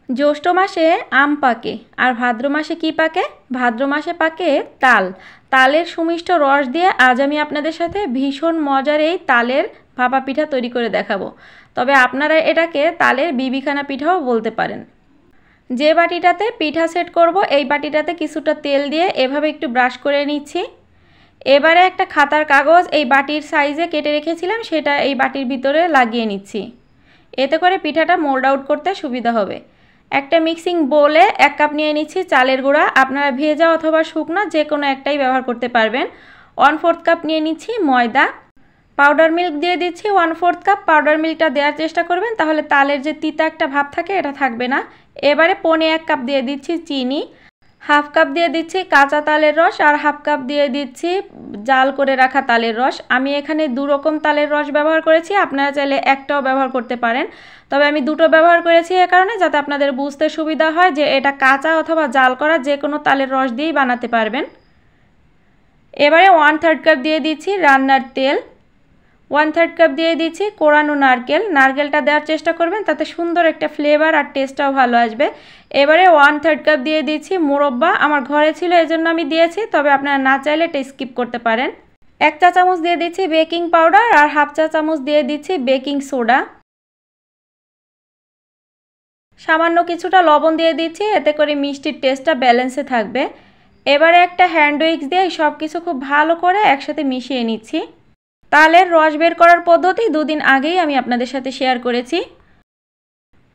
জ্যৈষ্ঠ মাসে আম পাকে আর ভাদ্র মাসে কি পাকে? ভাদ্র মাসে পাকে তাল। তালের সুমিষ্ট রস দিয়ে আজ আমি আপনাদের সাথে ভীষণ মজার এই তালের ভাপা পিঠা তৈরি করে দেখাবো। তবে আপনারা এটাকে তালের বিবিখানা পিঠাও বলতে পারেন। যে বাটিটাতে পিঠা সেট করব এই বাটিটাতে কিছুটা তেল দিয়ে এভাবে একটু ব্রাশ করে নিচ্ছি। এবারে একটা খাতার কাগজ এই বাটির সাইজে কেটে রেখেছিলাম সেটা এই বাটির ভিতরে লাগিয়ে নিচ্ছি। এতে করে পিঠাটা মোল্ড আউট করতে সুবিধা হবে। একটা মিক্সিং বোলে 1 কাপ নিয়ে নিচ্ছি চালের গুঁড়া। আপনারা ভেজা অথবা শুকনো যে কোনো একটাই ব্যবহার করতে পারবেন। 1/4 কাপ নিয়ে নিচ্ছি ময়দা। পাউডার মিল্ক দিয়ে দিচ্ছি 1/4 কাপ। পাউডার মিল্কটা দেওয়ার চেষ্টা করবেন, তাহলে তালের যে তিতা একটা ভাব থাকে এটা থাকবে না। এবারে 1/4 কাপ দিয়ে দিচ্ছি চিনি। 1/2 কাপ দিয়ে দিচ্ছি কাঁচা তালের রস আর 1/2 কাপ দিয়ে দিচ্ছি জাল করে রাখা তালের রস। আমি এখানে 2 রকম তালের রস ব্যবহার করেছি, আপনারা চাইলে একটাও ব্যবহার করতে পারেন। তবে আমি 2টো ব্যবহার করেছি এ কারণে যাতে আপনাদের বুঝতে সুবিধা হয় যে এটা কাঁচা অথবা জাল করা যে কোনো তালের রস দিয়েই বানাতে পারবেন। এবারে 1/3 কাপ দিয়ে দিচ্ছি রান্নার তেল। 1/3 কাপ দিয়ে দিচ্ছি কোরানো নারকেল। নারকেলটা দেওয়ার চেষ্টা করবেন, তাতে সুন্দর একটা ফ্লেভার আর টেস্টটাও ভালো আসবে। এবারে 1/3 কাপ দিয়ে দিচ্ছি মোরব্বা। আমার ঘরে ছিল এজন্য আমি দিয়েছি, তবে আপনারা না চাইলে এটা স্কিপ করতে পারেন। 1 চা চামচ দিয়ে দিচ্ছি বেকিং পাউডার আর 1/2 চা চামচ দিয়ে দিচ্ছি বেকিং সোডা। সামান্য কিছুটা লবণ দিয়ে দিচ্ছি, এতে করে মিষ্টির টেস্টটা ব্যালেন্সে থাকবে। এবারে একটা হ্যান্ড উইক্স দিয়ে সব কিছু খুব ভালো করে একসাথে মিশিয়ে নিচ্ছি। তালের রস বের করার পদ্ধতি 2 দিন আগেই আমি আপনাদের সাথে শেয়ার করেছি।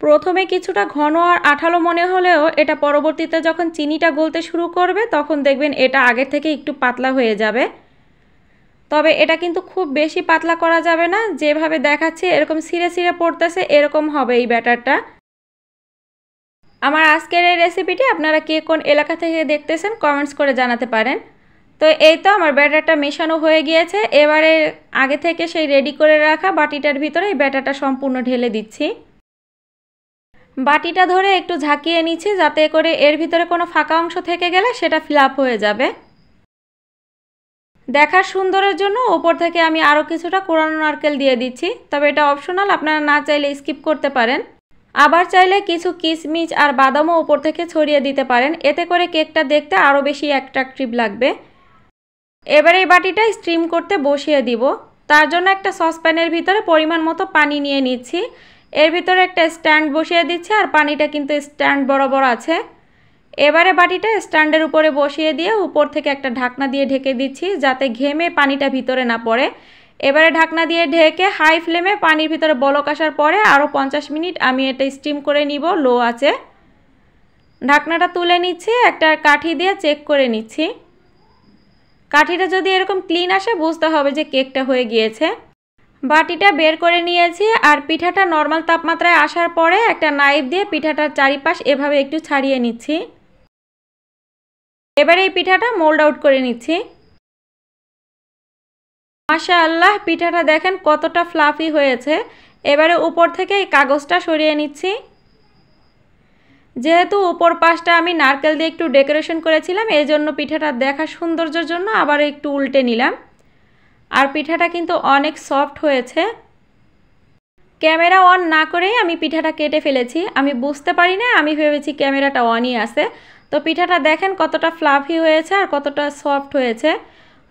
প্রথমে কিছুটা ঘন আর আঠালো মনে হলেও এটা পরবর্তীতে যখন চিনিটা গলতে শুরু করবে তখন দেখবেন এটা আগের থেকে একটু পাতলা হয়ে যাবে। তবে এটা কিন্তু খুব বেশি পাতলা করা যাবে না, যেভাবে দেখাচ্ছি এরকম ছিঁড়ে ছিঁড়ে পড়তেছে এরকম হবে এই ব্যাটারটা। আমার আজকের এই রেসিপিটি আপনারা কে কোন এলাকা থেকে দেখতেছেন কমেন্টস করে জানাতে পারেন। তো এই তো আমার ব্যাটারটা মেশানো হয়ে গিয়েছে। এবারে আগে থেকে সেই রেডি করে রাখা বাটিটার ভিতরে এই ব্যাটারটা সম্পূর্ণ ঢেলে দিচ্ছি। বাটিটা ধরে একটু ঝাঁকিয়ে নিচ্ছি যাতে করে এর ভিতরে কোনো ফাঁকা অংশ থেকে গেলে সেটা ফিল আপ হয়ে যাবে। দেখার সুন্দরের জন্য উপর থেকে আমি আরও কিছুটা কোরানো নারকেল দিয়ে দিচ্ছি, তবে এটা অপশনাল, আপনারা না চাইলে স্কিপ করতে পারেন। আবার চাইলে কিছু কিশমিশ আর বাদামও উপর থেকে ছড়িয়ে দিতে পারেন, এতে করে কেকটা দেখতে আরও বেশি অ্যাট্রাকটিভ লাগবে। এবারে এই বাটিটা স্টিম করতে বসিয়ে দিব। তার জন্য একটা সসপ্যানের ভিতরে পরিমাণ মতো পানি নিয়ে নিচ্ছি। এর ভিতরে একটা স্ট্যান্ড বসিয়ে দিচ্ছি আর পানিটা কিন্তু স্ট্যান্ড বরাবর আছে। এবারে বাটিটা স্ট্যান্ডের উপরে বসিয়ে দিয়ে উপর থেকে একটা ঢাকনা দিয়ে ঢেকে দিচ্ছি যাতে ঘেমে পানিটা ভিতরে না পড়ে। এবারে ঢাকনা দিয়ে ঢেকে হাই ফ্লেমে পানির ভিতরে বলক আসার পরে আরও 50 মিনিট আমি এটা স্টিম করে নিব লো আঁচে। ঢাকনাটা তুলে নিচ্ছি, একটা কাঠি দিয়ে চেক করে নিচ্ছি। কাঠিটা যদি এরকম ক্লিন আসে বুঝতে হবে যে কেকটা হয়ে গিয়েছে। বাটিটা বের করে নিয়েছি আর পিঠাটা নর্মাল তাপমাত্রায় আসার পরে একটা নাইফ দিয়ে পিঠাটার চারিপাশ এভাবে একটু ছাড়িয়ে নিচ্ছি। এবারে এই পিঠাটা মোল্ড আউট করে নিচ্ছি। মাশাআল্লাহ, পিঠাটা দেখেন কতটা ফ্লাফি হয়েছে। এবারে উপর থেকে এই কাগজটা সরিয়ে নিচ্ছি। যেহেতু উপর পাশটা আমি নারকেল দিয়ে একটু ডেকোরেশন করেছিলাম এই জন্য পিঠাটা দেখার সৌন্দর্যের জন্য আবার একটু উল্টে নিলাম। আর পিঠাটা কিন্তু অনেক সফট হয়েছে। ক্যামেরা অন না করেই আমি পিঠাটা কেটে ফেলেছি, আমি বুঝতে পারি না, আমি ভেবেছি ক্যামেরাটা অনই আছে। তো পিঠাটা দেখেন কতটা ফ্লাফি হয়েছে আর কতটা সফট হয়েছে।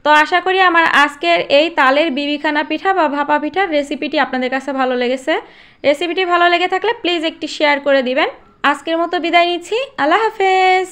তো আশা করি আমার আজকের এই তালের বিবিখানা পিঠা বা ভাপা পিঠার রেসিপিটি আপনাদের কাছে ভালো লেগেছে। রেসিপিটি ভালো লেগে থাকলে প্লিজ একটি শেয়ার করে দিবেন। আজকের মতো বিদায় নিচ্ছি, আল্লাহ হাফেজ।